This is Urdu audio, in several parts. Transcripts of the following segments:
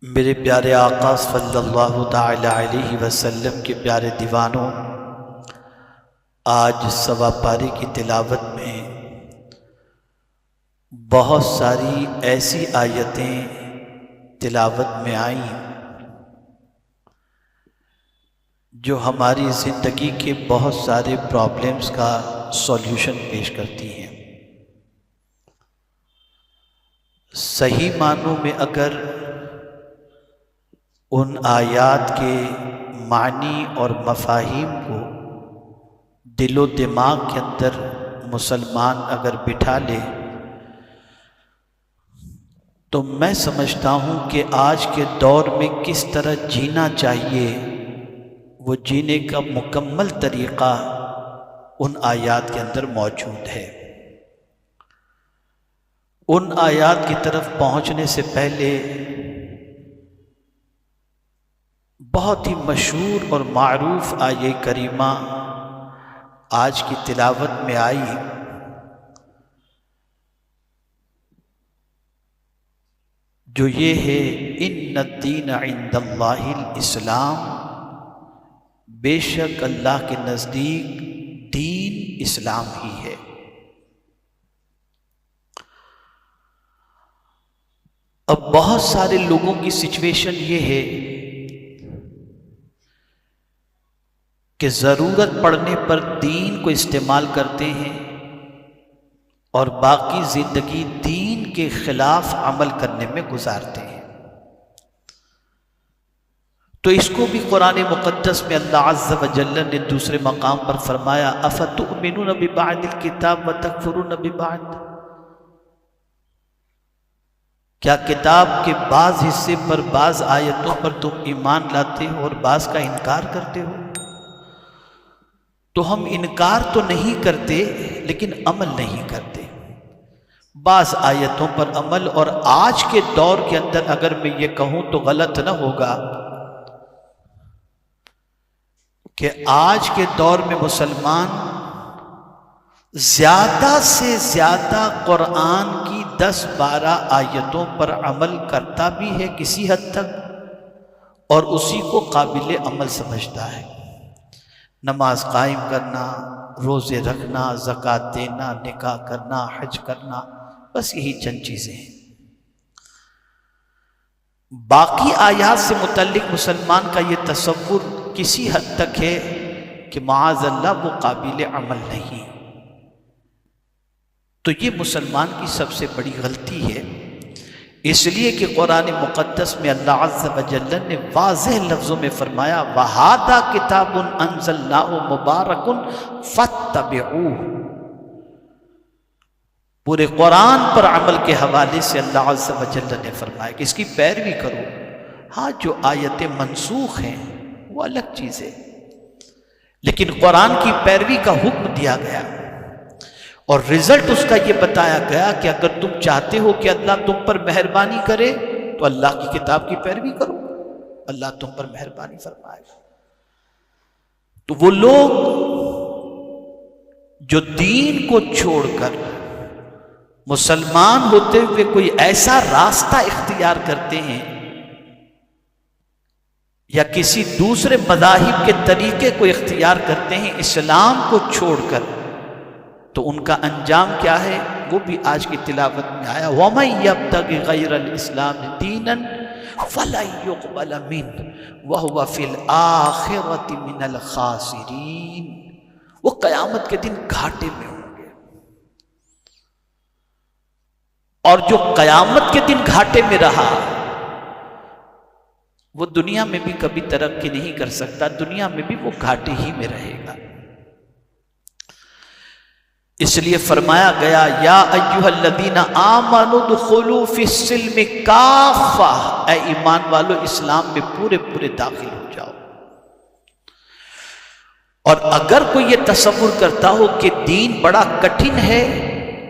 میرے پیارے آقا صلی اللہ تعالی علیہ وسلم کے پیارے دیوانوں، آج سوا پاری کی تلاوت میں بہت ساری ایسی آیتیں تلاوت میں آئیں جو ہماری زندگی کے بہت سارے پرابلمز کا سولیوشن پیش کرتی ہیں۔ صحیح معنوں میں اگر ان آیات کے معنی اور مفاہیم کو دل و دماغ کے اندر مسلمان اگر بٹھا لے تو میں سمجھتا ہوں کہ آج کے دور میں کس طرح جینا چاہیے وہ جینے کا مکمل طریقہ ان آیات کے اندر موجود ہے۔ ان آیات کی طرف پہنچنے سے پہلے بہت ہی مشہور اور معروف آیہ کریمہ آج کی تلاوت میں آئی، جو یہ ہے ان الدین عند اللہ الاسلام، بے شک اللہ کے نزدیک دین اسلام ہی ہے۔ اب بہت سارے لوگوں کی سچویشن یہ ہے کہ ضرورت پڑنے پر دین کو استعمال کرتے ہیں اور باقی زندگی دین کے خلاف عمل کرنے میں گزارتے ہیں۔ تو اس کو بھی قرآن مقدس میں اللہ عز و جل نے دوسرے مقام پر فرمایا افتؤمنون ببعض الکتاب وتکفرون ببعض، کیا کتاب کے بعض حصے پر بعض آیتوں پر تم ایمان لاتے ہو اور بعض کا انکار کرتے ہو؟ تو ہم انکار تو نہیں کرتے لیکن عمل نہیں کرتے، بعض آیتوں پر عمل۔ اور آج کے دور کے اندر اگر میں یہ کہوں تو غلط نہ ہوگا کہ آج کے دور میں مسلمان زیادہ سے زیادہ قرآن کی 10-12 آیتوں پر عمل کرتا بھی ہے کسی حد تک، اور اسی کو قابل عمل سمجھتا ہے۔ نماز قائم کرنا، روزے رکھنا، زکوٰۃ دینا، نکاح کرنا، حج کرنا، بس یہی چند چیزیں ہیں۔ باقی آیات سے متعلق مسلمان کا یہ تصور کسی حد تک ہے کہ معاذ اللہ وہ قابل عمل نہیں۔ تو یہ مسلمان کی سب سے بڑی غلطی ہے، اس لیے کہ قرآن مقدس میں اللہ عز و جل نے واضح لفظوں میں فرمایا وَهَذَا كِتَابٌ أَنزَلْنَاهُ مُبَارَكٌ فَاتَّبِعُوهُ۔ پورے قرآن پر عمل کے حوالے سے اللہ عز و جل نے فرمایا کہ اس کی پیروی کرو۔ ہاں جو آیتیں منسوخ ہیں وہ الگ چیز ہے، لیکن قرآن کی پیروی کا حکم دیا گیا، اور رزلٹ اس کا یہ بتایا گیا کہ اگر تم چاہتے ہو کہ اللہ تم پر مہربانی کرے تو اللہ کی کتاب کی پیروی کرو، اللہ تم پر مہربانی فرمائے گا۔ تو وہ لوگ جو دین کو چھوڑ کر مسلمان ہوتے ہوئے کوئی ایسا راستہ اختیار کرتے ہیں یا کسی دوسرے مذاہب کے طریقے کو اختیار کرتے ہیں اسلام کو چھوڑ کر، تو ان کا انجام کیا ہے وہ بھی آج کی تلاوت میں آیا وَمَن يَبْتَغِ غَيْرَ الْإِسْلَامِ دِينًا فَلَن يُقْبَلَ مِنْهُ وَهُوَ فِي الْآخِرَةِ مِنَ الْخَاسِرِينَ۔ وہ قیامت کے دن گھاٹے میں ہوں گے، اور جو قیامت کے دن گھاٹے میں رہا وہ دنیا میں بھی کبھی ترقی نہیں کر سکتا، دنیا میں بھی وہ گھاٹے ہی میں رہے گا۔ اس لیے فرمایا گیا یا ایھا الذین آمنوا ادخلوا فی السلم کافہ، اے ایمان والو اسلام میں پورے پورے داخل ہو جاؤ۔ اور اگر کوئی یہ تصور کرتا ہو کہ دین بڑا کٹھن ہے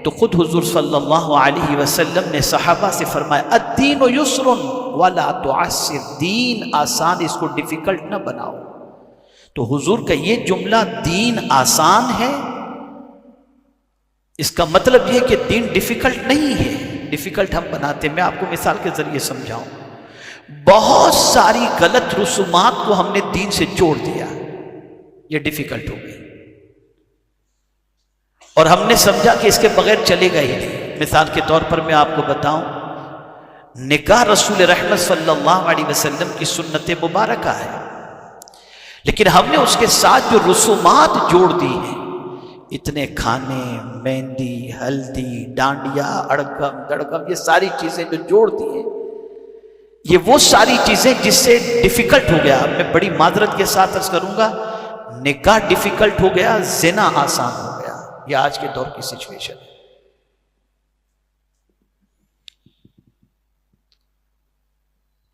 تو خود حضور صلی اللہ علیہ وسلم نے صحابہ سے فرمایا الدین یسر ولا تعسر، دین آسان، اس کو ڈیفیکلٹ نہ بناؤ۔ تو حضور کا یہ جملہ دین آسان ہے، اس کا مطلب یہ کہ دین ڈیفیکلٹ نہیں ہے، ڈیفیکلٹ ہم بناتے ہیں۔ میں آپ کو مثال کے ذریعے سمجھاؤں، بہت ساری غلط رسومات کو ہم نے دین سے جوڑ دیا، یہ ڈیفیکلٹ ہو گئی، اور ہم نے سمجھا کہ اس کے بغیر چلے گا ہی نہیں۔ مثال کے طور پر میں آپ کو بتاؤں، نکاح رسول رحمت صلی اللہ علیہ وسلم کی سنت مبارکہ ہے، لیکن ہم نے اس کے ساتھ جو رسومات جوڑ دی ہیں، اتنے کھانے، مہندی، ہلدی، ڈانڈیا، اڑگم دڑگم، یہ ساری چیزیں جو جوڑ دی ہیں، یہ وہ ساری چیزیں جس سے ڈیفیکلٹ ہو گیا۔ میں بڑی معذرت کے ساتھ عرض کروں گا، نکاح ڈیفیکلٹ ہو گیا، زنا آسان ہو گیا۔ یہ آج کے دور کی سچویشن ہے۔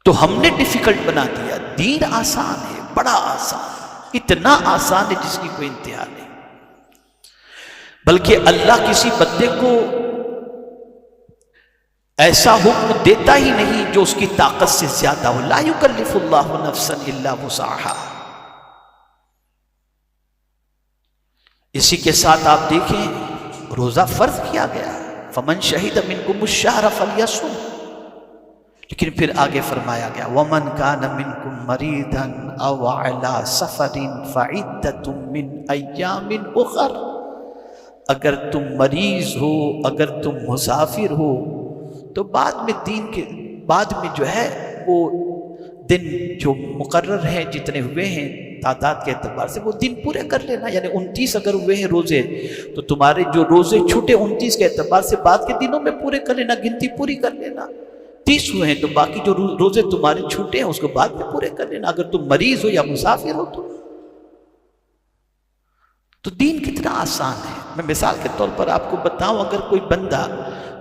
تو ہم نے ڈیفیکلٹ بنا دیا۔ دین آسان ہے، بڑا آسان، اتنا آسان ہے جس کی کوئی انتہا نہیں، بلکہ اللہ کسی بندے کو ایسا حکم دیتا ہی نہیں جو اس کی طاقت سے زیادہ ہو۔ لا یکلف اللہ نفسا الا وسعها۔ اسی کے ساتھ آپ دیکھیں، روزہ فرض کیا گیا، فمن شہد منکم الشہر فلیصم، لیکن پھر آگے فرمایا گیا ومن کان منکم مریضا او علی سفر فعدۃ من ایام اخر۔ اگر تم مریض ہو، اگر تم مسافر ہو، تو بعد میں جو ہے وہ دن جو مقرر ہیں جتنے ہوئے ہیں تعداد کے اعتبار سے وہ دن پورے کر لینا۔ یعنی 29 اگر ہوئے ہیں روزے، تو تمہارے جو روزے چھوٹے 29 کے اعتبار سے بعد کے دنوں میں پورے کر لینا، گنتی پوری کر لینا۔ 30 ہوئے ہیں تو باقی جو روزے تمہارے چھوٹے ہیں اس کو بعد میں پورے کر لینا، اگر تم مریض ہو یا مسافر ہو تو دین کتنا آسان ہے۔ میں مثال کے طور پر آپ کو بتاؤں، اگر کوئی بندہ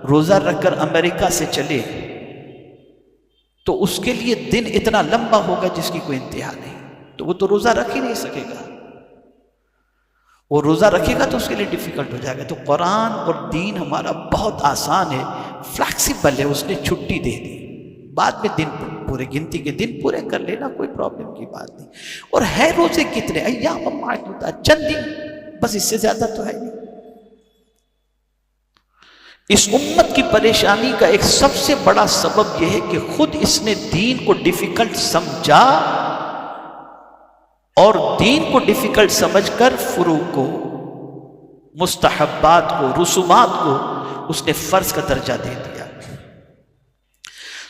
روزہ رکھ کر امریکہ سے چلے تو اس کے لیے دن اتنا لمبا ہوگا جس کی کوئی انتہا نہیں، تو وہ تو روزہ رکھ ہی نہیں سکے گا۔ وہ روزہ رکھے گا تو اس کے لیے ڈیفیکلٹ ہو جائے گا۔ تو قرآن اور دین ہمارا بہت آسان ہے، فلیکسیبل ہے، اس نے چھٹی دے دی، بعد میں دن پورے گنتی کے دن پورے کر لینا، کوئی پرابلم کی بات نہیں۔ اور ہے روزے کتنے؟ ایام معدودات، چند دن، بس اس سے زیادہ تو ہے نہیں۔ اس امت کی پریشانی کا ایک سب سے بڑا سبب یہ ہے کہ خود اس نے دین کو ڈیفیکلٹ سمجھا، اور دین کو ڈیفیکلٹ سمجھ کر فروع کو، مستحبات کو، رسومات کو اس نے فرض کا درجہ دے دیا۔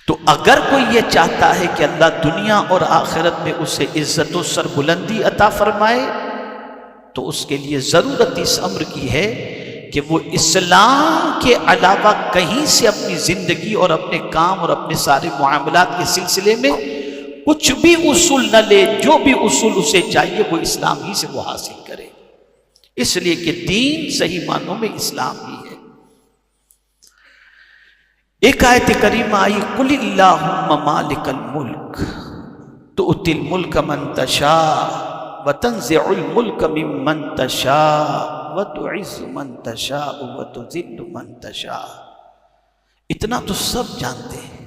تو اگر کوئی یہ چاہتا ہے کہ اللہ دنیا اور آخرت میں اسے عزت و سربلندی عطا فرمائے، تو اس کے لیے ضرورت اس امر کی ہے کہ وہ اسلام کے علاوہ کہیں سے اپنی زندگی اور اپنے کام اور اپنے سارے معاملات کے سلسلے میں کچھ بھی اصول نہ لے، جو بھی اصول اسے چاہیے وہ اسلام ہی سے وہ حاصل کرے، اس لیے کہ دین صحیح معنوں میں اسلام ہی ہے۔ ایک آیت کریمہ آئی، قل اللہم مالک الملک تؤتی الملک من تشاء وتنزع الملک ممن تشاء وتعز من تشاء وتذل من تشاء۔ اتنا تو سب جانتے ہیں،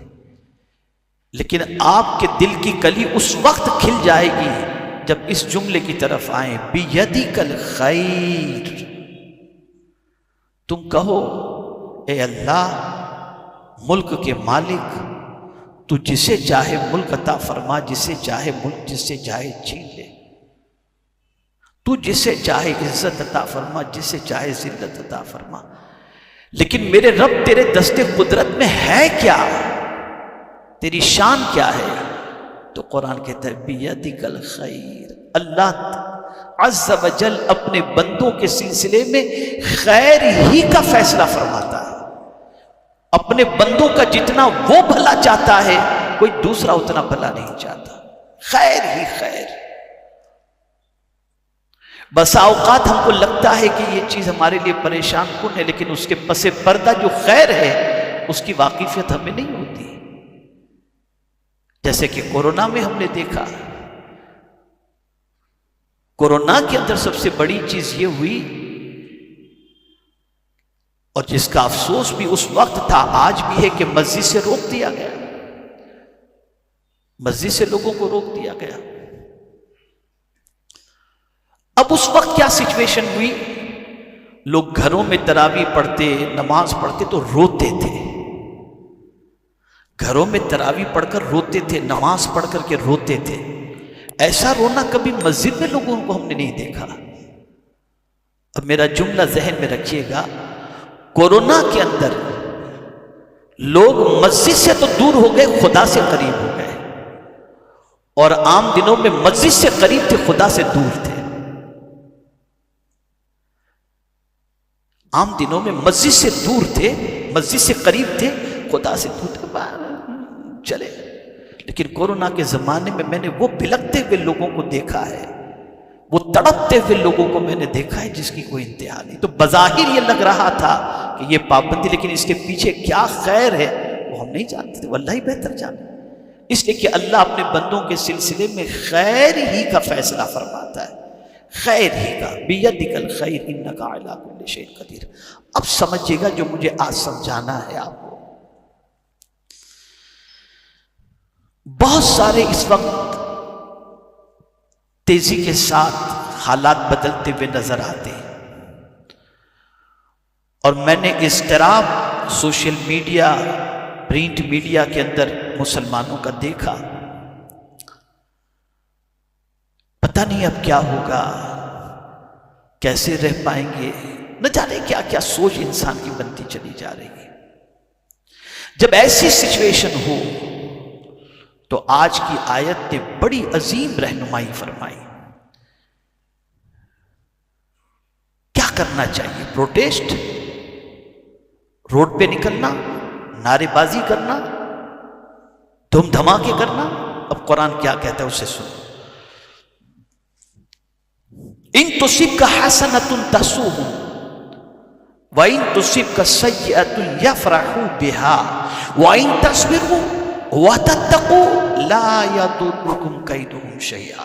لیکن آپ کے دل کی کلی اس وقت کھل جائے گی جب اس جملے کی طرف آئیں، بیدک الخیر۔ تم کہو اے اللہ ملک کے مالک، تو جسے چاہے ملک عطا فرما، جسے چاہے ملک جس سے چاہے چھین لے، تو جسے چاہے عزت عطا فرما، جسے چاہے ذلت عطا فرما، لیکن میرے رب تیرے دست قدرت میں ہے کیا؟ تیری شان کیا ہے؟ تو قرآن کہتا ہے بیدک الخیر۔ اللہ عز و جل اپنے بندوں کے سلسلے میں خیر ہی کا فیصلہ فرماتا ہے۔ اپنے بندوں کا جتنا وہ بھلا چاہتا ہے کوئی دوسرا اتنا بھلا نہیں چاہتا، خیر ہی خیر۔ بسا اوقات ہم کو لگتا ہے کہ یہ چیز ہمارے لیے پریشان کن ہے، لیکن اس کے پس پردہ جو خیر ہے اس کی واقفیت ہمیں نہیں ہوتی۔ جیسے کہ کورونا میں ہم نے دیکھا، کورونا کے اندر سب سے بڑی چیز یہ ہوئی، اور جس کا افسوس بھی اس وقت تھا آج بھی ہے، کہ مسجد سے روک دیا گیا، مسجد سے لوگوں کو روک دیا گیا۔ اب اس وقت کیا سچویشن ہوئی؟ لوگ گھروں میں تراویح پڑھتے، نماز پڑھتے تو روتے تھے، گھروں میں تراویح پڑھ کر روتے تھے، نماز پڑھ کر کے روتے تھے. ایسا رونا کبھی مسجد میں لوگوں کو ہم نے نہیں دیکھا. اب میرا جملہ ذہن میں رکھیے گا، کورونا کے اندر لوگ مسجد سے تو دور ہو گئے، خدا سے قریب ہو گئے، اور عام دنوں میں مسجد سے قریب تھے، خدا سے دور تھے. عام دنوں میں مسجد سے دور تھے، مسجد سے قریب تھے، خدا سے دور تھے. چلے. لیکن کورونا کے زمانے میں نے وہ بلکتے ہوئے لوگوں کو دیکھا ہے، وہ تڑپتے ہوئے لوگوں کو میں نے دیکھا ہے جس کی کوئی انتہا نہیں. تو بظاہر یہ لگ رہا تھا کہ یہ پابندی، لیکن اس کے پیچھے کیا خیر ہے وہ ہم نہیں جانتے تھے، وہ اللہ ہی بہتر جانے. اس لیے کہ اللہ اپنے بندوں کے سلسلے میں خیر ہی کا فیصلہ فرماتا ہے، خیر ہی کا. بیدک الخیر انک علی کل شیء قدیر. اب سمجھیے گا جو مجھے آج سمجھانا ہے آپ کو. بہت سارے اس وقت تیزی کے ساتھ حالات بدلتے ہوئے نظر آتے ہیں، اور میں نے اضطراب سوشل میڈیا، پرنٹ میڈیا کے اندر مسلمانوں کا دیکھا. پتہ نہیں اب کیا ہوگا، کیسے رہ پائیں گے، نہ جانے کیا کیا سوچ انسان کی بنتی چلی جا رہی ہے. جب ایسی سچویشن ہو تو آج کی آیت نے بڑی عظیم رہنمائی فرمائی. کیا کرنا چاہیے؟ پروٹیسٹ، روڈ پہ نکلنا، نعرے بازی کرنا، دھوم دھماکے کرنا؟ اب قرآن کیا کہتا ہے اسے سنو. ان تصبک حسنۃ تسؤہم وان تصبک سیئۃ یفرحوا بها وان تصبروا وَتَتَّقُوا لَا يَضُرُّكُمْ كَيْدُهُمْ شَيْئًا.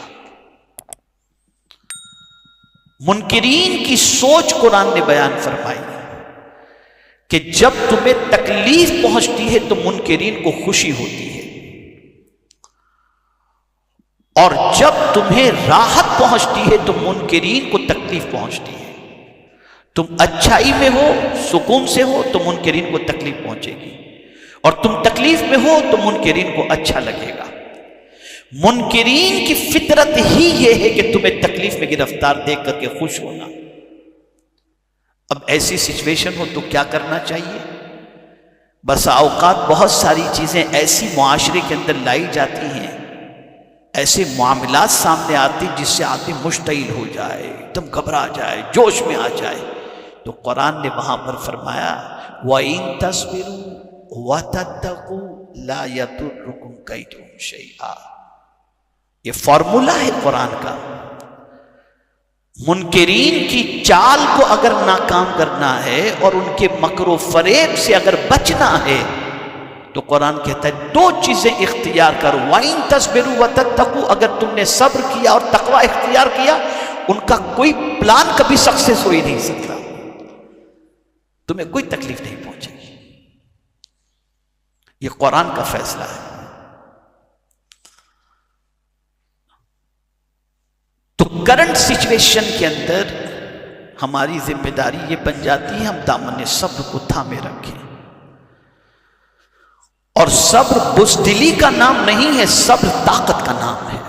منکرین کی سوچ قرآن نے بیان فرمائی کہ جب تمہیں تکلیف پہنچتی ہے تو منکرین کو خوشی ہوتی ہے، اور جب تمہیں راحت پہنچتی ہے تو منکرین کو تکلیف پہنچتی ہے. تم اچھائی میں ہو، سکون سے ہو تو منکرین کو تکلیف پہنچے گی، اور تم تکلیف میں ہو تو منکرین کو اچھا لگے گا. منکرین کی فطرت ہی یہ ہے کہ تمہیں تکلیف میں گرفتار دیکھ کر کے خوش ہونا. اب ایسی سچویشن ہو تو کیا کرنا چاہیے؟ بس اوقات بہت ساری چیزیں ایسی معاشرے کے اندر لائی جاتی ہیں، ایسے معاملات سامنے آتے جس سے آدمی مشتعل ہو جائے، ایک دم گھبرا جائے، جوش میں آ جائے. تو قرآن نے وہاں پر فرمایا وَإِن تَصْبِرُوا وَتَتَّقُوا لَا يَضُرُّكُمْ كَيْدُهُمْ شَيْئًا. یہ فارمولہ ہے قرآن کا. منکرین کی چال کو اگر ناکام کرنا ہے اور ان کے مکر و فریب سے اگر بچنا ہے تو قرآن کہتا ہے دو چیزیں اختیار کرو. وَإِن تَصْبِرُوا وَتَتَّقُوا. اگر تم نے صبر کیا اور تقوی اختیار کیا، ان کا کوئی پلان کبھی سکسیس ہو ہی نہیں سکتا، تمہیں کوئی تکلیف نہیں پہنچے گی. یہ قرآن کا فیصلہ ہے. تو کرنٹ سچویشن کے اندر ہماری ذمہ داری یہ بن جاتی ہے ہم دامن صبر کو تھامے رکھیں. اور صبر بزدلی کا نام نہیں ہے، صبر طاقت کا نام ہے.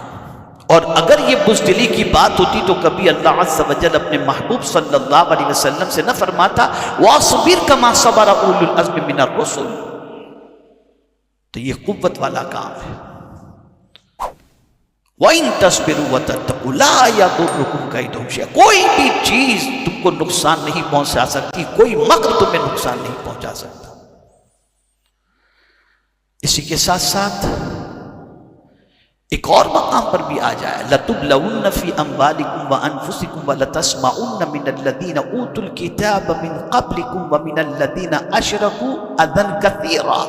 اور اگر یہ بزدلی کی بات ہوتی تو کبھی اللہ عز و جل اپنے محبوب صلی اللہ علیہ وسلم سے نہ فرماتا وَاصْبِرْ كَمَا صَبَرَ أُولُو الْعَزْمِ مِنَ الرُّسُلِ. تو یہ قوت والا کام ہے. وَإِن تَصْبِرُوا وَتَتَّقُوا لَا يَضُرُّكُمْ كَيْدُهُمْ شَيْئًا. کوئی بھی چیز تم کو نقصان نہیں پہنچا سکتی، کوئی مکر تمہیں نقصان نہیں پہنچا سکتا. اسی کے ساتھ ساتھ ایک اور مقام پر بھی آ جائے لَتُبْلَوُنَّ فِي أَمْوَالِكُمْ وَأَنفُسِكُمْ وَلَتَسْمَعُنَّ مِنَ الَّذِينَ أُوتُوا الْكِتَابَ مِنْ قَبْلِكُمْ وَمِنَ الَّذِينَ أَشْرَكُوا أَذًى كَثِيرًا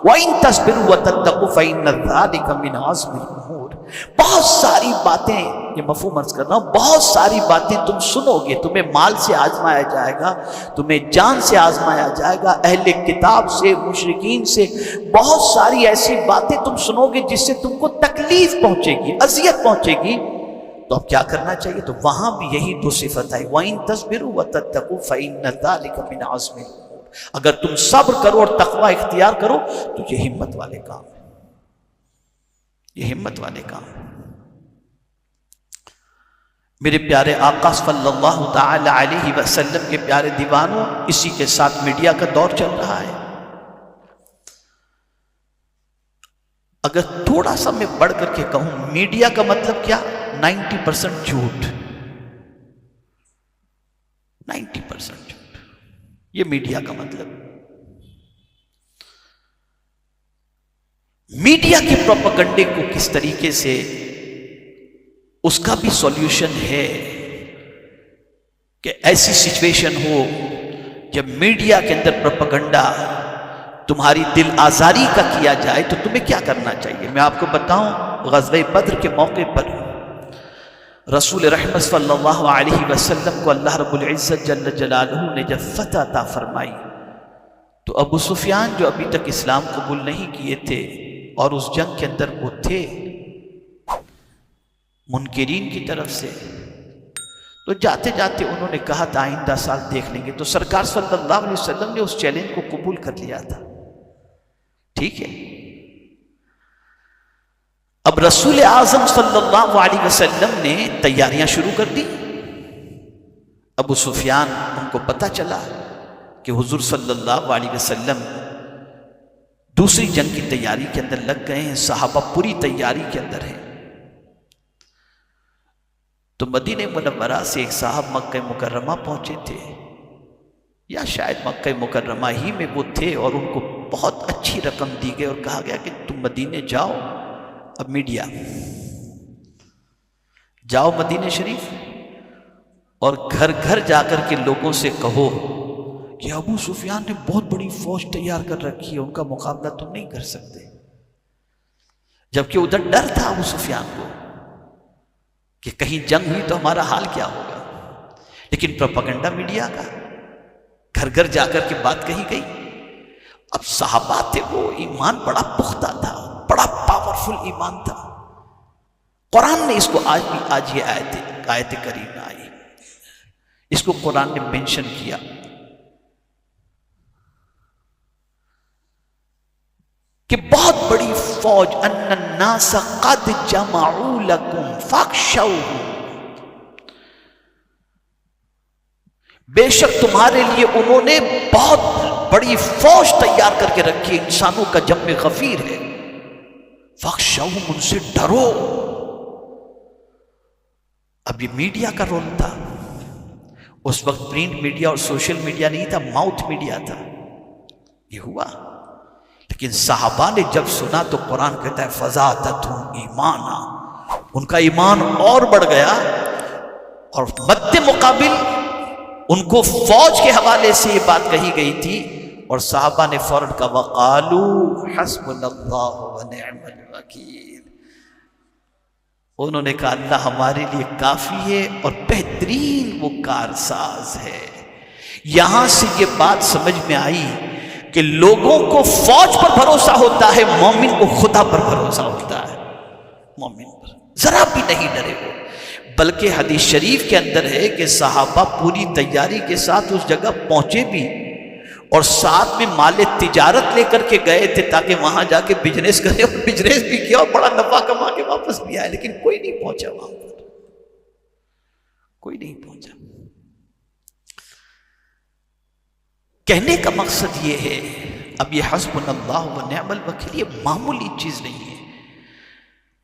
وَإِن تَصْبِرُوا وَتَتَّقُوا فَإِنَّ ذَلِكَ مِنْ عَزْمِ الْأُمُورِ. بہت ساری باتیں، یہ مفہوم عرض کر رہا ہوں، بہت ساری باتیں تم سنو گے. تمہیں مال سے آزمایا جائے گا، تمہیں جان سے آزمایا جائے گا، اہل کتاب سے، مشرکین سے. بہت ساری ایسی باتیں تم سنو گے جس سے تم کو تکلیف پہنچے گی، اذیت پہنچے گی. تو اب کیا کرنا چاہیے؟ تو وہاں بھی یہی دو صفت آئی وَإِن تَصْبِرُوا وَتَتَّقُوا فَإِنَّ ذَلِكَ مِنْ عَزْمِ الْأُمُورِ. اگر تم صبر کرو اور تقوی اختیار کرو تو یہ ہمت والے کام ہیں، یہ ہمت والے کام ہیں۔ میرے پیارے آقا صلی اللہ تعالی علیہ وسلم کے پیارے دیوانوں، اسی کے ساتھ میڈیا کا دور چل رہا ہے۔ اگر تھوڑا سا میں بڑھ کر کے کہوں، میڈیا کا مطلب کیا؟ 90% جھوٹ، 90% جھوٹ، یہ میڈیا کا مطلب۔ میڈیا کے پروپیگنڈے کو کس طریقے سے، اس کا بھی سولوشن ہے کہ ایسی سچویشن ہو جب میڈیا کے اندر پروپیگنڈا تمہاری دل آزاری کا کیا جائے تو تمہیں کیا کرنا چاہیے؟ میں آپ کو بتاؤں، غزوہ بدر کے موقع پر رسول رحمت صلی اللہ علیہ وسلم کو اللہ رب العزت جل جلالہ نے جب فتح عطا فرمائی تو ابو سفیان جو ابھی تک اسلام قبول نہیں کیے تھے اور اس جنگ کے اندر وہ تھے منکرین کی طرف سے، تو جاتے جاتے انہوں نے کہا تھا آئندہ سال دیکھ لیں گے، تو سرکار صلی اللہ علیہ وسلم نے اس چیلنج کو قبول کر لیا تھا۔ ٹھیک ہے، اب رسول اعظم صلی اللہ علیہ وسلم نے تیاریاں شروع کر دی۔ ابو سفیان، ان کو پتہ چلا کہ حضور صلی اللہ علیہ وسلم دوسری جنگ کی تیاری کے اندر لگ گئے ہیں، صحابہ پوری تیاری کے اندر ہیں۔ تو مدینہ منورہ سے ایک صاحب مکہ مکرمہ پہنچے تھے، یا شاید مکہ مکرمہ ہی میں وہ تھے، اور ان کو بہت اچھی رقم دی گئی اور کہا گیا کہ تم مدینے جاؤ، اب میڈیا جاؤ مدینہ شریف اور گھر گھر جا کر کے لوگوں سے کہو کہ ابو سفیان نے بہت بڑی فوج تیار کر رکھی ہے، ان کا مقابلہ تم نہیں کر سکتے۔ جبکہ ادھر ڈر تھا ابو سفیان کو کہ کہیں جنگ ہوئی تو ہمارا حال کیا ہوگا، لیکن پروپیگنڈا میڈیا کا، گھر گھر جا کر کے بات کہی گئی۔ اب صحابہ تھے، وہ ایمان بڑا پختہ تھا، بڑا پاورفل ایمان تھا۔ قرآن نے اس کو آج یہ آیت کریمہ آئی، اس کو قرآن نے مینشن کیا۔ کہ بہت بڑی فوج، ان الناس قد جمعوا لکم فاخشوہم، بے شک تمہارے لیے انہوں نے بہت بڑی فوج تیار کر کے رکھی، انسانوں کا جمع غفیر ہے، فاخشوہم، ان سے ڈرو۔ اب یہ میڈیا کا رول تھا، اس وقت پرنٹ میڈیا اور سوشل میڈیا نہیں تھا، ماؤتھ میڈیا تھا۔ یہ ہوا، لیکن صحابہ نے جب سنا تو قرآن کہتا ہے فزادتہم ایمانا، ان کا ایمان اور بڑھ گیا، اور مد مقابل ان کو فوج کے حوالے سے یہ بات کہی گئی تھی، اور صحابہ نے فوراً کہا وقالوا حسبنا اللہ ونعم الوکیل، انہوں نے کہا اللہ ہمارے لیے کافی ہے اور بہترین وہ کارساز ہے۔ یہاں سے یہ بات سمجھ میں آئی کہ لوگوں کو فوج پر بھروسہ ہوتا ہے، مومن کو خدا پر بھروسہ ہوتا ہے، مومن پر ذرا بھی نہیں ڈرے وہ۔ بلکہ حدیث شریف کے اندر ہے کہ صحابہ پوری تیاری کے ساتھ اس جگہ پہنچے بھی، اور ساتھ میں مال تجارت لے کر کے گئے تھے تاکہ وہاں جا کے بزنس کرے، اور بزنس بھی کیا اور بڑا نفع کما کے واپس بھی آئے، لیکن کوئی نہیں پہنچا وہاں پر، کوئی نہیں پہنچا۔ کہنے کا مقصد یہ ہے، اب یہ حسبنا اللہ و نعم الوکیل یہ معمولی چیز نہیں ہے،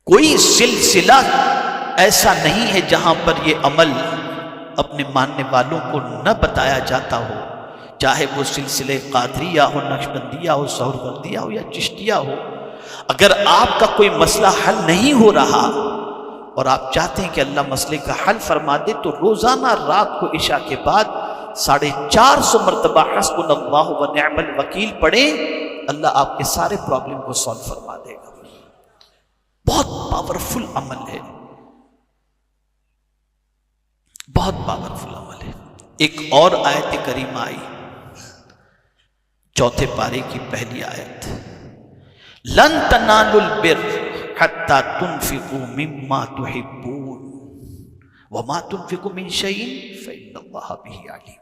کوئی سلسلہ ایسا نہیں ہے جہاں پر یہ عمل اپنے ماننے والوں کو نہ بتایا جاتا ہو، چاہے وہ سلسلے قادریہ ہو، نقشبندیہ ہو، سہروردیہ ہو یا چشتیہ ہو۔ اگر آپ کا کوئی مسئلہ حل نہیں ہو رہا اور آپ چاہتے ہیں کہ اللہ مسئلے کا حل فرما دے، تو روزانہ رات کو عشاء کے بعد 450 مرتبہ حسبنا اللہ و نعم الوکیل پڑھیں، اللہ آپ کے سارے پرابلم کو سولو فرما دے گا۔ بہت پاورفل عمل ہے، بہت پاورفل عمل ہے۔ ایک اور آیت کریمہ آئی، چوتھے پارے کی پہلی آیت، لن تنالوا البر حتى تنفقوا مما تحبون وما تنفقوا من شيء فإن الله به عليم۔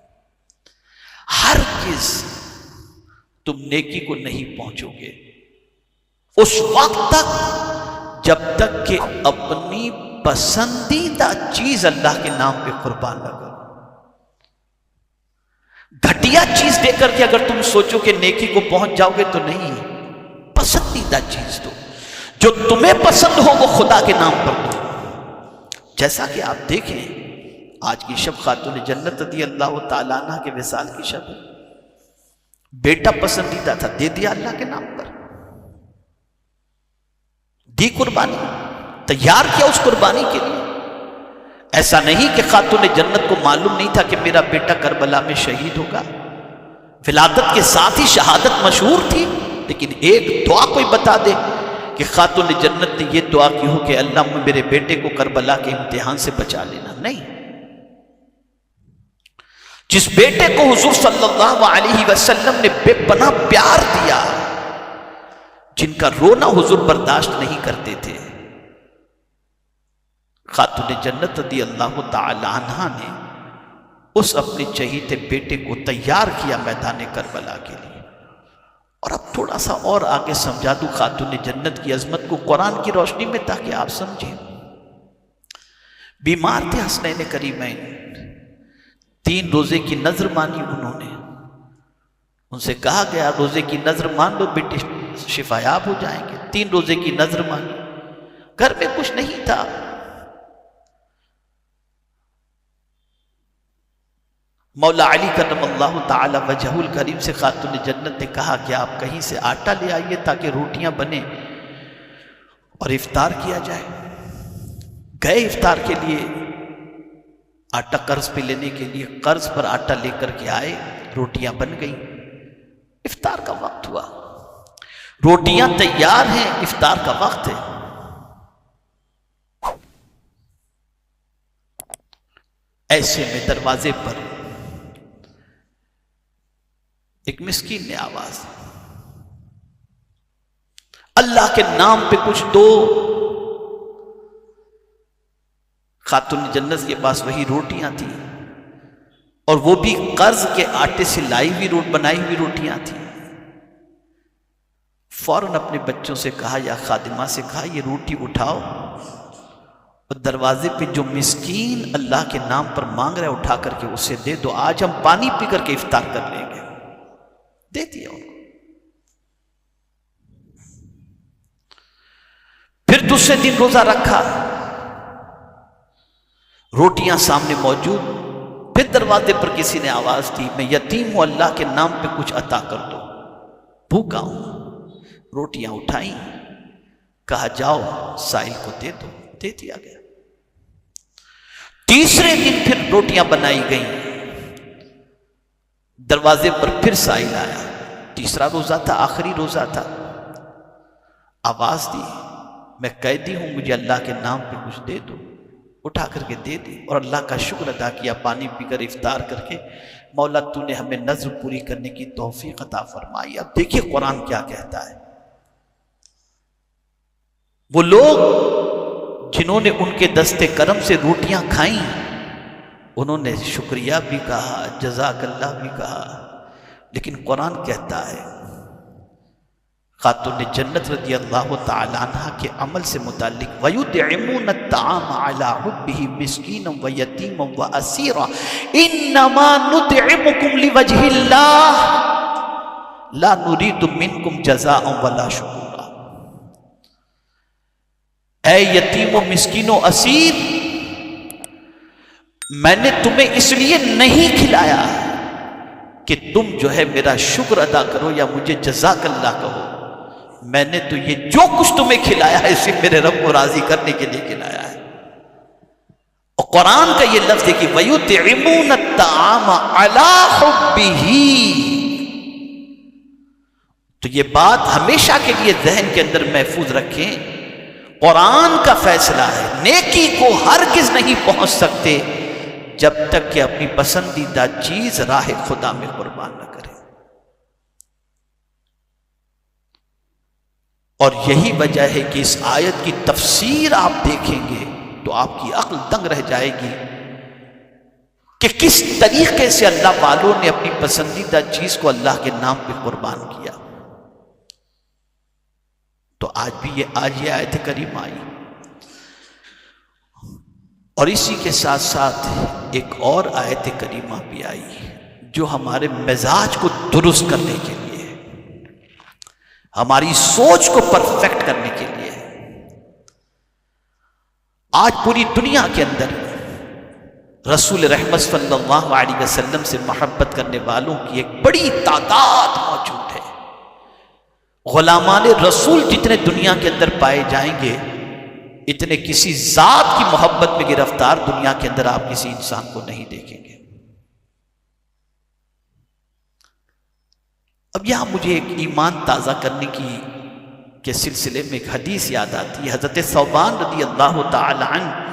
ہرگز تم نیکی کو نہیں پہنچو گے اس وقت تک جب تک کہ اپنی پسندیدہ چیز اللہ کے نام پہ قربان نہ کرو۔ گھٹیا چیز دے کر کے اگر تم سوچو کہ نیکی کو پہنچ جاؤ گے تو نہیں، پسندیدہ چیز دو، جو تمہیں پسند ہو وہ خدا کے نام پر دو۔ جیسا کہ آپ دیکھیں آج کی شب خاتون جنت رضی اللہ تعالیٰ عنہ کے وصال کی شب، بیٹا پسندیدہ تھا، دے دیا اللہ کے نام پر، دی قربانی، تیار کیا اس قربانی کے لیے۔ ایسا نہیں کہ خاتون جنت کو معلوم نہیں تھا کہ میرا بیٹا کربلا میں شہید ہوگا، ولادت کے ساتھ ہی شہادت مشہور تھی، لیکن ایک دعا کوئی بتا دے کہ خاتون جنت نے یہ دعا کی ہو کہ اللہ میرے بیٹے کو کربلا کے امتحان سے بچا لینا، نہیں۔ جس بیٹے کو حضور صلی اللہ علیہ وسلم نے بے پناہ پیار دیا، جن کا رونا حضور برداشت نہیں کرتے تھے، خاتون جنت رضی اللہ تعالی عنہ نے اس اپنے چہیتے بیٹے کو تیار کیا میدان کربلا کے لیے۔ اور اب تھوڑا سا اور آگے سمجھا دوں خاتون جنت کی عظمت کو قرآن کی روشنی میں تاکہ آپ سمجھیں۔ بیمار تھے حسنین کریمین، 3 روزے کی نذر مانی انہوں نے، ان سے کہا گیا روزے کی نذر مان لو بیٹے شفایاب ہو جائیں گے۔ 3 روزے کی نذر مانی، گھر میں کچھ نہیں تھا، مولا علی کرم اللہ تعالی وجہہ الکریم سے خاتون جنت نے کہا کہ آپ کہیں سے آٹا لے آئیے تاکہ روٹیاں بنیں اور افطار کیا جائے۔ گئے افطار کے لیے، آٹا قرض پہ لینے کے لیے قرض پر آٹا لے کر کے آئے، روٹیاں بن گئیں، افطار کا وقت ہوا، روٹیاں تیار ہیں، افطار کا وقت ہے۔ ایسے میں دروازے پر ایک مسکین نے آواز، اللہ کے نام پہ کچھ دو۔ خاتون جنت کے پاس وہی روٹیاں تھیں، اور وہ بھی قرض کے آٹے سے لائی ہوئی بنائی ہوئی روٹیاں تھیں۔ فوراً اپنے بچوں سے کہا یا خادمہ سے کہا یہ روٹی اٹھاؤ اور دروازے پہ جو مسکین اللہ کے نام پر مانگ رہا ہے اٹھا کر کے اسے دے دو، آج ہم پانی پی کر کے افطار کر لیں گے۔ دے دیا ان کو۔ پھر دوسرے دن روزہ رکھا، روٹیاں سامنے موجود، پھر دروازے پر کسی نے آواز دی میں یتیم ہوں، اللہ کے نام پہ کچھ عطا کر دو، بھوکا ہوں۔ روٹیاں اٹھائیں، کہا جاؤ سائل کو دے دو، دے دیا گیا۔ تیسرے دن پھر روٹیاں بنائی گئیں، دروازے پر پھر سائل آیا، تیسرا روزہ تھا، آخری روزہ تھا، آواز دی میں قیدی ہوں، مجھے اللہ کے نام پہ کچھ دے دو، اٹھا کر کے دے دی، اور اللہ کا شکر ادا کیا، پانی پی کر افطار کر کے مولا تو نے ہمیں نذر پوری کرنے کی توفیق عطا فرمائی۔ اب دیکھیے قرآن کیا کہتا ہے، وہ لوگ جنہوں نے ان کے دستے کرم سے روٹیاں کھائیں انہوں نے شکریہ بھی کہا، جزاک اللہ بھی کہا، لیکن قرآن کہتا ہے خاتون جنت رضی اللہ تعالی عنہ کے عمل سے متعلق وَيُطْعِمُونَ الطَّعَامَ عَلَىٰ حُبِّهِ مِسْكِينًا وَيَتِيمًا وَأَسِيرًا إِنَّمَا نُطْعِمُكُمْ لِوَجْهِ اللَّهِ لَا نُرِيدُ مِنْكُمْ جَزَاءً وَلَا شُكُورًا۔ اے یتیم و مسکین و اسیر، میں نے تمہیں اس لیے نہیں کھلایا کہ تم جو ہے میرا شکر ادا کرو یا مجھے جزاک اللہ کہو، میں نے تو یہ جو کچھ تمہیں کھلایا ہے اسے میرے رب کو راضی کرنے کے لیے کھلایا ہے۔ اور قرآن کا یہ لفظ ہے کہ وَيُطْعِمُونَ الطَّعَامَ عَلَىٰ حُبِّهِ، تو یہ بات ہمیشہ کے لیے ذہن کے اندر محفوظ رکھیں، قرآن کا فیصلہ ہے نیکی کو ہرگز نہیں پہنچ سکتے جب تک کہ اپنی پسندیدہ چیز راہ خدا میں قربان نہ کرے۔ اور یہی وجہ ہے کہ اس آیت کی تفسیر آپ دیکھیں گے تو آپ کی عقل دنگ رہ جائے گی۔ کہ کس طریقے سے اللہ والوں نے اپنی پسندیدہ چیز کو اللہ کے نام پہ قربان کیا. تو آج یہ آیت کریمہ آئی، اور اسی کے ساتھ ساتھ ایک اور آیت کریمہ بھی آئی جو ہمارے مزاج کو درست کرنے کے لیے، ہماری سوچ کو پرفیکٹ کرنے کے لیے. آج پوری دنیا کے اندر رسول رحمت صلی اللہ علیہ وسلم سے محبت کرنے والوں کی ایک بڑی تعداد موجود ہے. غلامان رسول جتنے دنیا کے اندر پائے جائیں گے، اتنے کسی ذات کی محبت میں گرفتار دنیا کے اندر آپ کسی انسان کو نہیں دیکھیں گے. اب یہاں مجھے ایک ایمان تازہ کرنے کے سلسلے میں ایک حدیث یاد آتی ہے. حضرت ثوبان رضی اللہ تعالی عنہ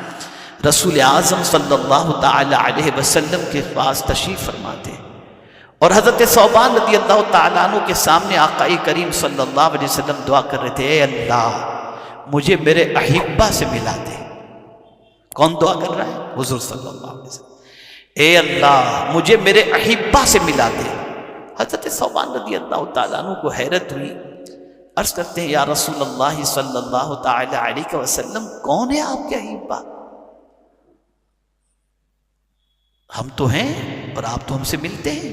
رسول اعظم صلی اللہ تعالی علیہ وسلم کے پاس تشریف فرماتے، اور حضرت ثوبان رضی اللہ تعالیٰ عنہ کے سامنے آقا کریم صلی اللہ علیہ وسلم دعا کر رہے تھے، اے اللہ مجھے میرے احبہ سے ملا دے. کون دعا کر رہا ہے؟ حضور صلی اللہ علیہ وسلم. اے اللہ مجھے میرے احبہ سے ملا دے. حضرت ثوبان رضی اللہ تعالیٰ عنہ کو حیرت ہوئی، عرض کرتے ہیں یا رسول اللہ صلی اللہ تعالی علیہ وسلم، کون ہے آپ کے احبہ؟ ہم تو ہیں اور آپ تو ہم سے ملتے ہیں.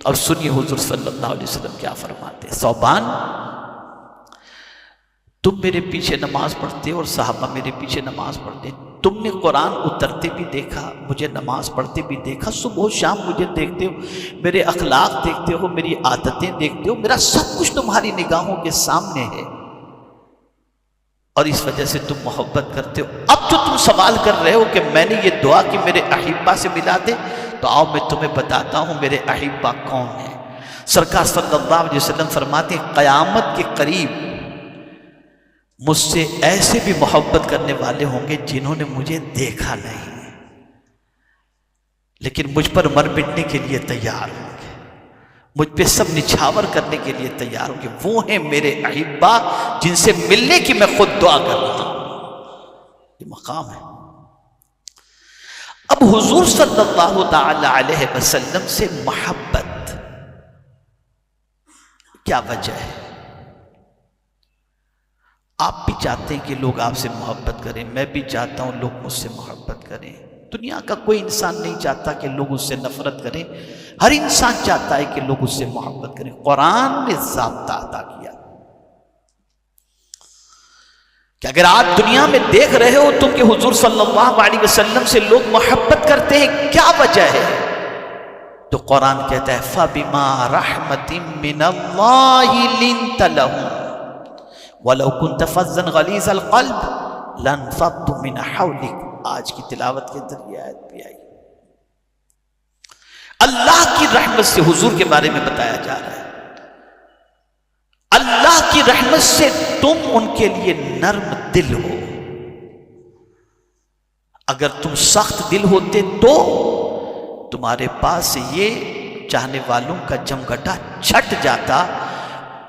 اور سنیے حضور صلی اللہ علیہ وسلم کیا فرماتے ہیں، ثوبان تم میرے پیچھے نماز پڑھتے ہو اور صحابہ میرے پیچھے نماز پڑھتے ہیں، تم نے قرآن اترتے بھی دیکھا، مجھے نماز پڑھتے بھی دیکھا، صبح و شام مجھے دیکھتے ہو، میرے اخلاق دیکھتے ہو، میری عادتیں دیکھتے ہو، میرا سب کچھ تمہاری نگاہوں کے سامنے ہے، اور اس وجہ سے تم محبت کرتے ہو. اب جو تم سوال کر رہے ہو کہ میں نے یہ دعا کہ میرے احبہ سے ملا دے، تو آؤ میں تمہیں بتاتا ہوں میرے احبہ کون ہیں. سرکار صلی اللہ علیہ وسلم فرماتے ہیں قیامت کے قریب مجھ سے ایسے بھی محبت کرنے والے ہوں گے جنہوں نے مجھے دیکھا نہیں، لیکن مجھ پر مر مٹنے کے لیے تیار ہوں گے، مجھ پہ سب نچھاور کرنے کے لیے تیار ہوں گے. وہ ہیں میرے احبہ جن سے ملنے کی میں خود دعا کر رہا ہوں. یہ مقام ہے. اب حضور صلی اللہ تعالی علیہ وسلم سے محبت کیا وجہ ہے؟ آپ بھی چاہتے ہیں کہ لوگ آپ سے محبت کریں، میں بھی چاہتا ہوں لوگ مجھ سے محبت کریں. دنیا کا کوئی انسان نہیں چاہتا کہ لوگ اس سے نفرت کریں، ہر انسان چاہتا ہے کہ لوگ اس سے محبت کریں. قرآن نے ضابطہ عطا کیا کہ اگر آپ دنیا میں دیکھ رہے ہو تم کہ حضور صلی اللہ علیہ وسلم سے لوگ محبت کرتے ہیں، کیا وجہ ہے؟ تو قرآن کہتا ہے فَبِمَا رَحْمَةٍ مِّنَ اللَّهِ لِنْتَ لَهُمْ وَلَوْ كُنْتَ فَظًّا غَلِيظَ الْقَلْبِ لَانفَضُّوا مِنْ حَوْلِكَ. آج کی تلاوت کے اندر یہ آیت بھی آئی. اللہ کی رحمت سے حضور کے بارے میں بتایا جا رہا ہے، اللہ کی رحمت سے تم ان کے لیے نرم دل ہو. اگر تم سخت دل ہوتے تو تمہارے پاس سے یہ چاہنے والوں کا جمگٹا چھٹ جاتا.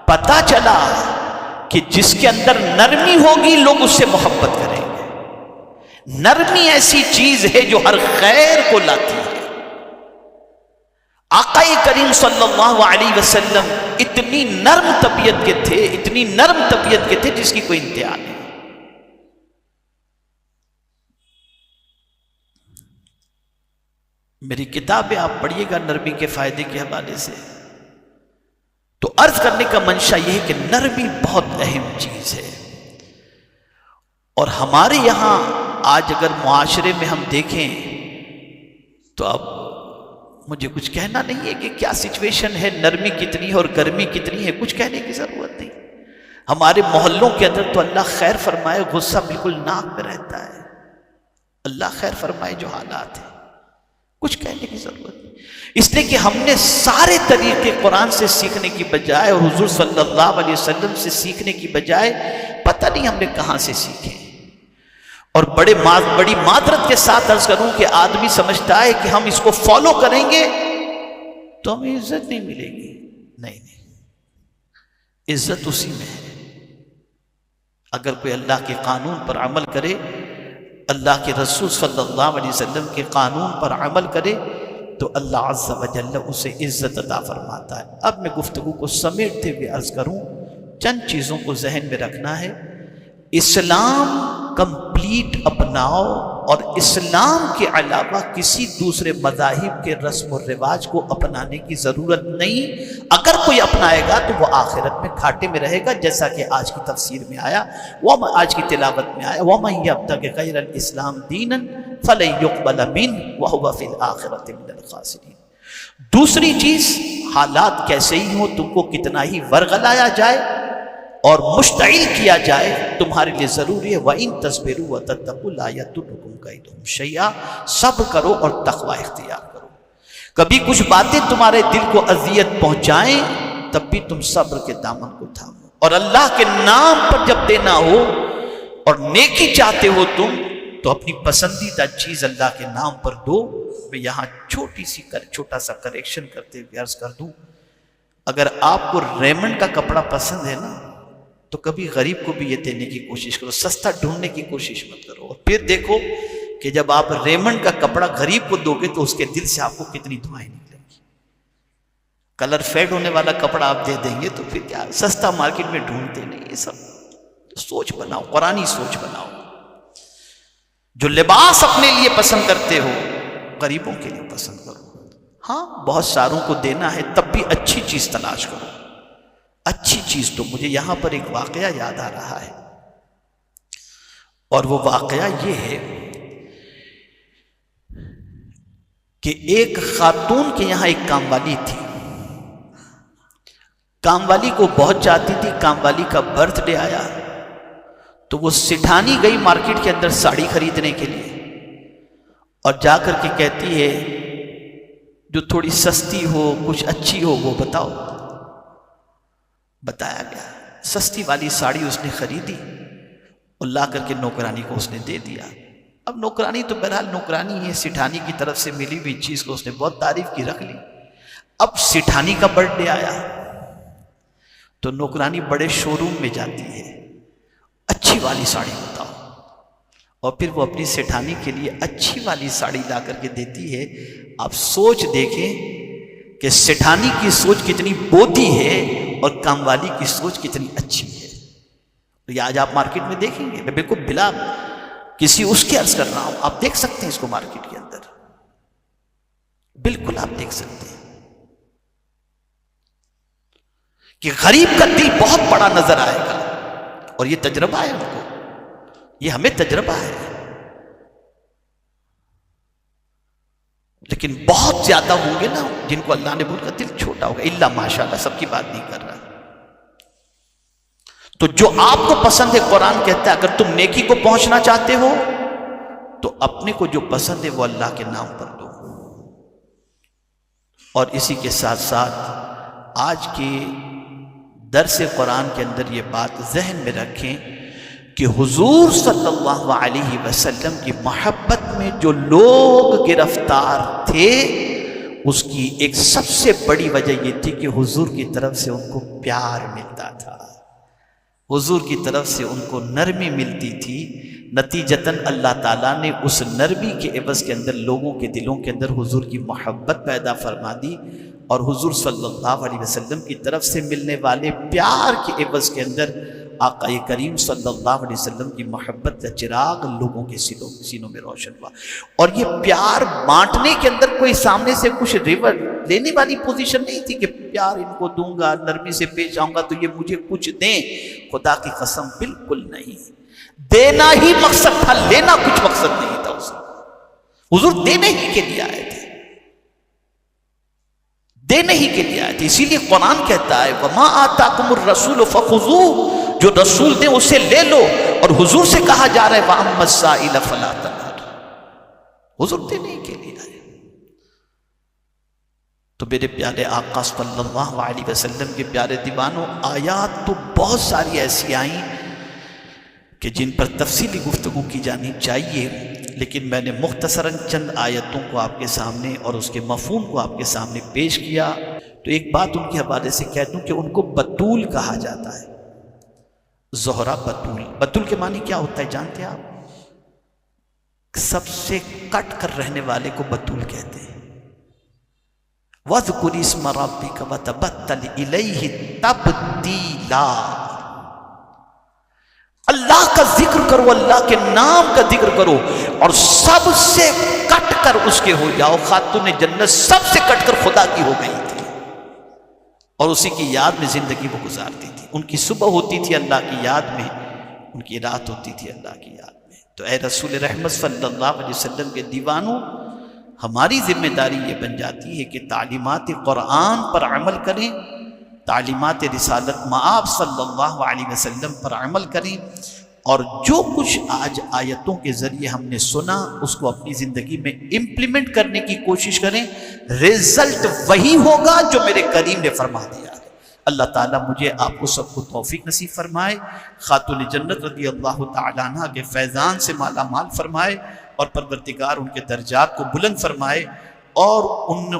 پتا چلا کہ جس کے اندر نرمی ہوگی لوگ اس سے محبت کریں گے. نرمی ایسی چیز ہے جو ہر خیر کو لاتی ہے. آقا کریم صلی اللہ علیہ وسلم اتنی نرم طبیعت کے تھے، اتنی نرم طبیعت کے تھے جس کی کوئی انتہا نہیں. میری کتابیں آپ پڑھیے گا نرمی کے فائدے کے حوالے سے. تو عرض کرنے کا منشا یہ ہے کہ نرمی بہت اہم چیز ہے. اور ہمارے یہاں آج اگر معاشرے میں ہم دیکھیں تو اب مجھے کچھ کہنا نہیں ہے کہ کیا سچویشن ہے، نرمی کتنی ہے اور گرمی کتنی ہے، کچھ کہنے کی ضرورت نہیں. ہمارے محلوں کے اندر تو اللہ خیر فرمائے غصہ بالکل ناک میں رہتا ہے. اللہ خیر فرمائے جو حالات ہیں، کچھ کہنے کی ضرورت نہیں. اس لیے کہ ہم نے سارے طریقے قرآن سے سیکھنے کی بجائے اور حضور صلی اللہ علیہ وسلم سے سیکھنے کی بجائے پتہ نہیں ہم نے کہاں سے سیکھے. اور بڑی معذرت کے ساتھ عرض کروں کہ آدمی سمجھتا ہے کہ ہم اس کو فالو کریں گے تو ہمیں عزت نہیں ملے گی. نہیں، عزت اسی میں ہے. اگر کوئی اللہ کے قانون پر عمل کرے اللہ کے رسول صلی اللہ علیہ وسلم کے قانون پر عمل کرے تو اللہ عز و جل اسے عزت عطا فرماتا ہے۔ اب میں گفتگو کو سمیٹتے ہوئے عرض کروں، چند چیزوں کو ذہن میں رکھنا ہے۔ اسلام کمپلیٹ اپناؤ اور اسلام کے علاوہ کسی دوسرے مذاہب کے رسم و رواج کو اپنانے کی ضرورت نہیں۔ اگر کوئی اپنائے گا تو وہ آخرت میں گھاٹے میں رہے گا، جیسا کہ آج کی تفسیر میں آیا، آج کی تلاوت میں آیا، وَمَن يَبْتَغِ غَيْرَ الْإِسْلَامِ دِينًا فَلَن يُقْبَلَ مِنْهُ وَهُوَ فِي الْآخِرَةِ مِنَ الْخَاسِرِينَ۔ دوسری چیز، حالات کیسے ہی ہوں، تم کو کتنا ہی ورغلایا جائے اور مشتعل کیا جائے، تمہارے لیے ضروری ہے وَإِن تَصْبِرُوا وَتَتَّقُوا لَا يَضُرُّكُمْ كَيْدُهُمْ شَيْئًا۔ صبر کرو اور تقوی اختیار کرو۔ کبھی کچھ باتیں تمہارے دل کو اذیت پہنچائیں، تب بھی تم صبر کے دامن کو تھامو، اور اللہ کے نام پر جب دینا ہو اور نیکی چاہتے ہو تم تو اپنی پسندیدہ چیز اللہ کے نام پر دو۔ میں یہاں چھوٹا سا کریکشن کرتے ہوئے عرض کر دوں، اگر آپ کو ریمنڈ کا کپڑا پسند ہے نا تو کبھی غریب کو بھی یہ دینے کی کوشش کرو، سستا ڈھونڈنے کی کوشش مت کرو، اور پھر دیکھو کہ جب آپ ریمنڈ کا کپڑا غریب کو دو گے تو اس کے دل سے آپ کو کتنی دعائیں نکلیں گی۔ کلر فیڈ ہونے والا کپڑا آپ دے دیں گے تو پھر کیا، سستا مارکیٹ میں ڈھونڈتے نہیں، یہ سب سوچ بناؤ، قرآنی سوچ بناؤ۔ جو لباس اپنے لیے پسند کرتے ہو غریبوں کے لیے پسند کرو۔ ہاں بہت ساروں کو دینا ہے، تب بھی اچھی چیز تلاش کرو، اچھی چیز۔ تو مجھے یہاں پر ایک واقعہ یاد آ رہا ہے، اور وہ واقعہ یہ ہے کہ ایک خاتون کے یہاں ایک کام والی تھی، کام والی کو بہت چاہتی تھی۔ کام والی کا برتھ ڈے آیا تو وہ سٹھانی گئی مارکیٹ کے اندر ساڑی خریدنے کے لیے، اور جا کر کے کہتی ہے جو تھوڑی سستی ہو، کچھ اچھی ہو وہ بتاؤ۔ بتایا گیا، سستی والی ساڑی اس نے خریدی اور لا کر کے نوکرانی کو اس نے دے دیا۔ اب نوکرانی تو بہرحال نوکرانی ہے، سٹھانی کی طرف سے ملی ہوئی چیز کو اس نے بہت تعریف کی، رکھ لی۔ اب سٹھانی کا برتھ ڈے آیا تو نوکرانی بڑے شو روم میں جاتی ہے، اچھی والی ساڑی بتاؤ، اور پھر وہ اپنی سٹھانی کے لیے اچھی والی ساڑی لا کر کے دیتی ہے۔ آپ سوچ دیکھیں کہ سٹھانی کی سوچ کتنی بودی ہے اور کام والی کی سوچ کتنی اچھی ہے۔ تو یہ آج آپ مارکیٹ میں دیکھیں گے، میں بالکل بلا کسی اس کے عرض کر رہا ہوں، آپ دیکھ سکتے ہیں اس کو مارکیٹ کے اندر، بالکل آپ دیکھ سکتے ہیں کہ غریب کا دل بہت بڑا نظر آئے گا، اور یہ تجربہ ہے ہم کو، یہ ہمیں تجربہ ہے۔ لیکن بہت زیادہ ہوں گے نا جن کو اللہ نے بول کر دل چھوٹا ہوگا، الا ماشاءاللہ، سب کی بات نہیں کر رہا۔ تو جو آپ کو پسند ہے، قرآن کہتا ہے اگر تم نیکی کو پہنچنا چاہتے ہو تو اپنے کو جو پسند ہے وہ اللہ کے نام پر دو۔ اور اسی کے ساتھ ساتھ آج کے درس قرآن کے اندر یہ بات ذہن میں رکھیں کہ حضور صلی اللہ علیہ وسلم کی محبت میں جو لوگ گرفتار تھے، اس کی ایک سب سے بڑی وجہ یہ تھی کہ حضور کی طرف سے ان کو پیار ملتا تھا، حضور کی طرف سے ان کو نرمی ملتی تھی۔ نتیجتاً اللہ تعالیٰ نے اس نرمی کے عوض کے اندر لوگوں کے دلوں کے اندر حضور کی محبت پیدا فرما دی، اور حضور صلی اللہ علیہ وسلم کی طرف سے ملنے والے پیار کے عوض کے اندر آقا کریم صلی اللہ علیہ وسلم کی محبت کا چراغ لوگوں کے سینوں میں روشن ہوا۔ اور یہ پیار بانٹنے کے اندر کوئی سامنے سے کچھ ریورٹ لینے والی پوزیشن نہیں تھی کہ پیار ان کو دوں گا، نرمی سے پیش آؤں گا تو یہ مجھے کچھ دیں، خدا کی قسم بالکل نہیں۔ دینا ہی مقصد تھا، لینا کچھ مقصد نہیں تھا۔ حضور دینے ہی کے لیے آئے تھے، دینے ہی کے لیے آئے تھے۔ اسی لیے قرآن کہتا ہے وَمَا آتَاكُمُ الرَّسُولُ فَخُذُوهُ، جو رسول دیں اسے لے لو، اور حضور سے کہا جا رہا ہے وَأَمَّا السَّائِلَ فَلَا تَنْهَرْ، حضور دینے کے لیے آئے۔ تو میرے پیارے آقا صلی اللہ علیہ وسلم کے پیارے دیوانوں، آیات تو بہت ساری ایسی آئیں کہ جن پر تفصیلی گفتگو کی جانی چاہیے، لیکن میں نے مختصراً چند آیتوں کو آپ کے سامنے اور اس کے مفہوم کو آپ کے سامنے پیش کیا۔ تو ایک بات ان کے حوالے سے کہہ دوں کہ ان کو بتول کہا جاتا ہے، زہرا بتول۔ بتول کے معنی کیا ہوتا ہے جانتے ہیں آپ؟ سب سے کٹ کر رہنے والے کو بتول کہتے ہیں۔ وَاذْكُرِ اسْمَ رَبِّكَ وَتَبَتَّلْ إِلَيْهِ تَبْتِيلًا، اللہ کا ذکر کرو، اللہ کے نام کا ذکر کرو، اور سب سے کٹ کر اس کے ہو جاؤ۔ خاتون جنت سب سے کٹ کر خدا کی ہو گئی تھی، اور اسی کی یاد میں زندگی وہ گزارتی تھی۔ ان کی صبح ہوتی تھی اللہ کی یاد میں، ان کی رات ہوتی تھی اللہ کی یاد میں۔ تو اے رسول رحمت صلی اللہ علیہ وسلم کے دیوانوں، ہماری ذمہ داری یہ بن جاتی ہے کہ تعلیمات قرآن پر عمل کریں، تعلیمات رسالت مآب صلی اللہ علیہ وسلم پر عمل کریں، اور جو کچھ آج آیتوں کے ذریعے ہم نے سنا اس کو اپنی زندگی میں امپلیمنٹ کرنے کی کوشش کریں۔ رزلٹ وہی ہوگا جو میرے کریم نے فرما دیا ہے۔ اللہ تعالیٰ مجھے آپ کو سب کو توفیق نصیب فرمائے، خاتون جنت رضی اللہ تعالیٰ عنہ کے فیضان سے مالا مال فرمائے، اور پروردگار ان کے درجات کو بلند فرمائے، اور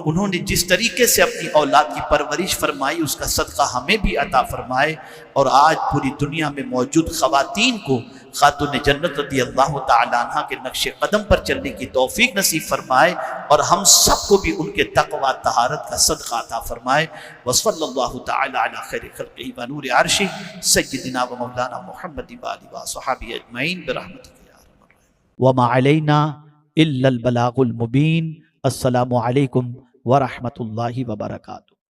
انہوں نے جس طریقے سے اپنی اولاد کی پرورش فرمائی اس کا صدقہ ہمیں بھی عطا فرمائے، اور آج پوری دنیا میں موجود خواتین کو خاتون جنت رضی اللہ تعالیٰ عنہ کے نقش قدم پر چلنے کی توفیق نصیب فرمائے، اور ہم سب کو بھی ان کے تقوی طہارت کا صدقہ عطا فرمائے۔ وصلی اللہ تعالیٰ علی خیر خلقہ ونور عرشہ سیدنا و مولانا محمد وآلہ وصحبہ اجمعین برحمتک یا ارحم الراحمین۔ وما علینا الا البلاغ المبین۔ السلام علیکم ورحمۃ اللہ وبرکاتہ۔